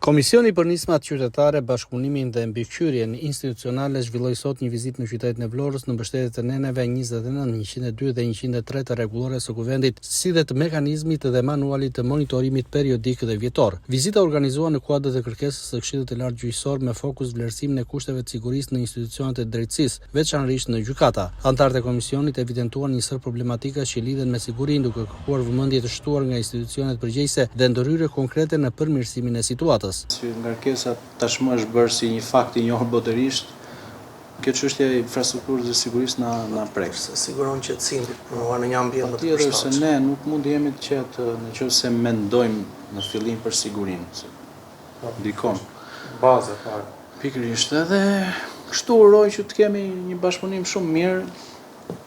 Komisioni për nismat qytetare, bashkëpunimin dhe mbikëqyrjen institucionale zhvilloi sot një vizitë në qytetin e Vlorës në mbështetje të neneve 29, 102 dhe 103 të rregullore së kuvendit, si dhe të mekanizmit dhe manualit të monitorimit periodik dhe vjetor. Vizita organizuar në kuadër të kërkesës së Këshillit të Lartë Gjyqësor me fokus vlerësimin e kushteve të sigurisë në institucionet e drejtësisë, veçanërisht në gjykata. Anëtarët e komisionit evidentuan një sër problematika që lidhen me sigurinë, duke kërkuar vëmendje të shtuar nga institucionet përgjegjëse dhe ndërhyrje konkrete në përmirësimin e situatës. Si ngarkesa tashmë është bërë si një fakt i njohur botërisht, kjo çështje e infrastrukturës dhe sigurisë na prek. Siguron qetësinë për punuar në një ambient më të përshtatshëm. Se ne nuk mund të jemi të qetë nëse mendojmë në fillim për sigurinë. Ndikon. Baza fare. Pikërisht, edhe kështu uroj që të kemi një bashkëpunim shumë mirë,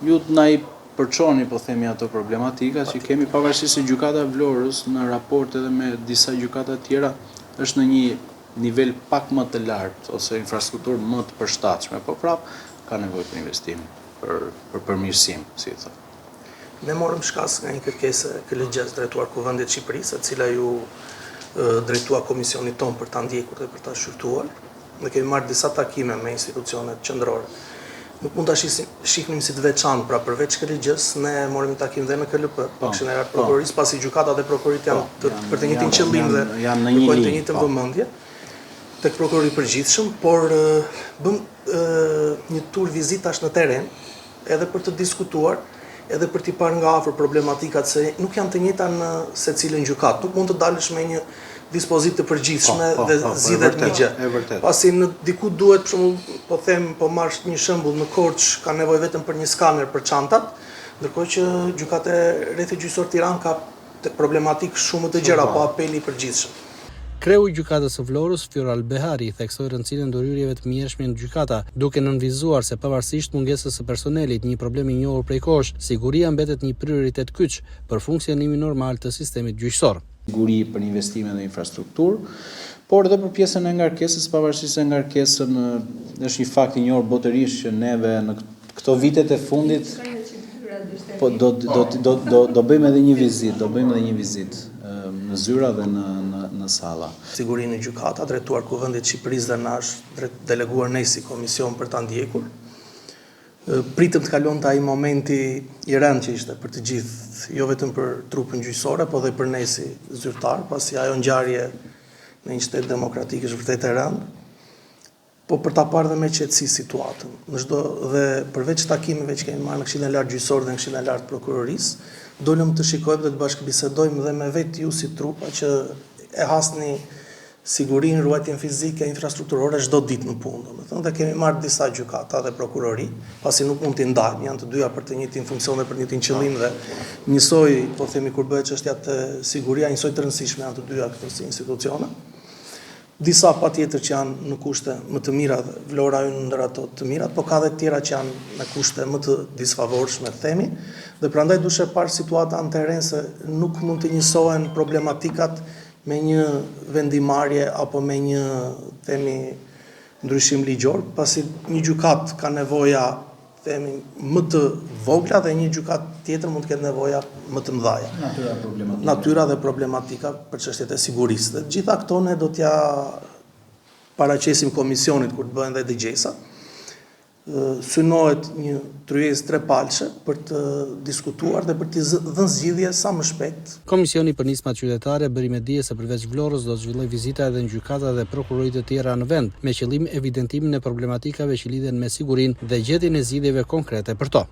ju të na i përçoni, po themi, ato problematika që kemi, pavarësisht se gjykata e Vlorës në raport edhe me disa gjykata të tjera është në një nivel pak më të lartë ose infrastrukturë më të përshtatshme, po prapë ka nevojë për investim, për përmirësim, si e thotë. Ne morëm shkas nga një kërkesë KLG-s drejtuar Kuvendit të Shqipërisë, e cila ju drejtua komisionit ton për ta ndjekur dhe për ta shqyrtuar. Ne kemi marrë disa takime me institucionet qendrore. Nuk mund ta shihnim si të veçantë, pra përveç KLG-s, ne morëm takim dhe në KLP, Këshillin e Lartë të Prokurorisë, pasi gjykatat e prokurorit janë për të njëjtin qëllim dhe kërkojnë të njëjtën vëmendje tek prokurori i përgjithshëm, por bëm një tur vizitash në terren, edhe për të diskutuar, edhe për t'i parë nga afër problematikat, se nuk janë të njëjta në secilën gjykatë. Nuk mund të dalësh me një dispozitë të përgjithshme dhe zgjidhet një gjë. Pasi në diku duhet, për shembull, po marrësh një shembull, në Korçë ka nevojë vetëm për një skaner për çantat, ndërkohë që gjykata e Rrethit Gjyqësor Tiranë ka problematikë shumë të gjera, po apeli i përgjithshëm. Kreu i gjykatës së Vlorës, Fior Albehari, theksoi rëndësinë e ndërhyrjeve të mjershme në gjykata, duke nënvizuar se pavarësisht mungesës së personelit, një problem i njohur prej kohësh, siguria mbetet një prioritet kyç për funksionimin normal të sistemit gjyqësor. Siguri për investime dhe infrastrukturë, por edhe për pjesën e ngarkesës, pavarësisht se ngarkesën është një fakt i njohur botërisht që neve në këto vitet e fundit do bëjmë edhe një vizitë, në zyra dhe në salla. Sigurinë e gjykata drejtuar Kuvendit të Shqipërisë dhe na është deleguar ne si komision për ta ndjekur. Pritëm të kalonte ai momenti i rëndë që ishte për të gjithë, jo vetëm për trupin gjyqësor, por edhe për ne si zyrtar, pasi ajo ngjarje në një shtet demokratik është vërtet e rëndë, po për ta parë dhe me qetësi situatën. Dhe përveç takimeve që kemi marrë në Këshillin e Lartë Gjyqësor dhe në Këshillin e Lartë të Prokurorisë, dolëm të shikojmë dhe të bashkëbisedojmë dhe me vetë ju si trupa që e hasni sigurinë, ruajtjen fizike, infrastrukturore çdo ditë në punë. Domethënë, dhe kemi marrë disa gjykata dhe prokurori, pasi nuk mund t'i ndajmë, janë të dyja për të njëjtin funksion dhe për të njëjtin qëllim dhe njësoj, po themi, kur bëhet çështja të siguria, njësoj të rëndësishme janë të dyja këto si institucione. Disa patjetër që janë në kushte më të mira dhe Vlora në ndër ato të mirat, po ka dhe tjera që janë në kushte më të disfavorshme, themi, dhe prandaj duhet parë situata në terren se nuk mund të njësohen problematikat me një vendimarrje apo me një, themi, ndryshim ligjor, pasi një gjykat ka nevoja, themi, më të vogla dhe një gjykat tjetër mund të ketë nevoja më të mëdha. Natyra dhe problematika për çështjet e sigurisë. Dhe gjitha këto ne do t'ja paraqesim komisionit kur të bëhen dhe dëgjesa. Synohet një tryezë trepalçe për të diskutuar dhe për të dhënë zgjidhje sa më shpejt. Komisioni për nismat qytetare bëri me dije se përveç Vlorës do të zhvillojë vizita edhe në gjykata dhe prokurorit të tjera në vend, me qëllim evidentimin e problematikave që lidhen me sigurinë dhe gjetjen e zgjidhjeve konkrete për to.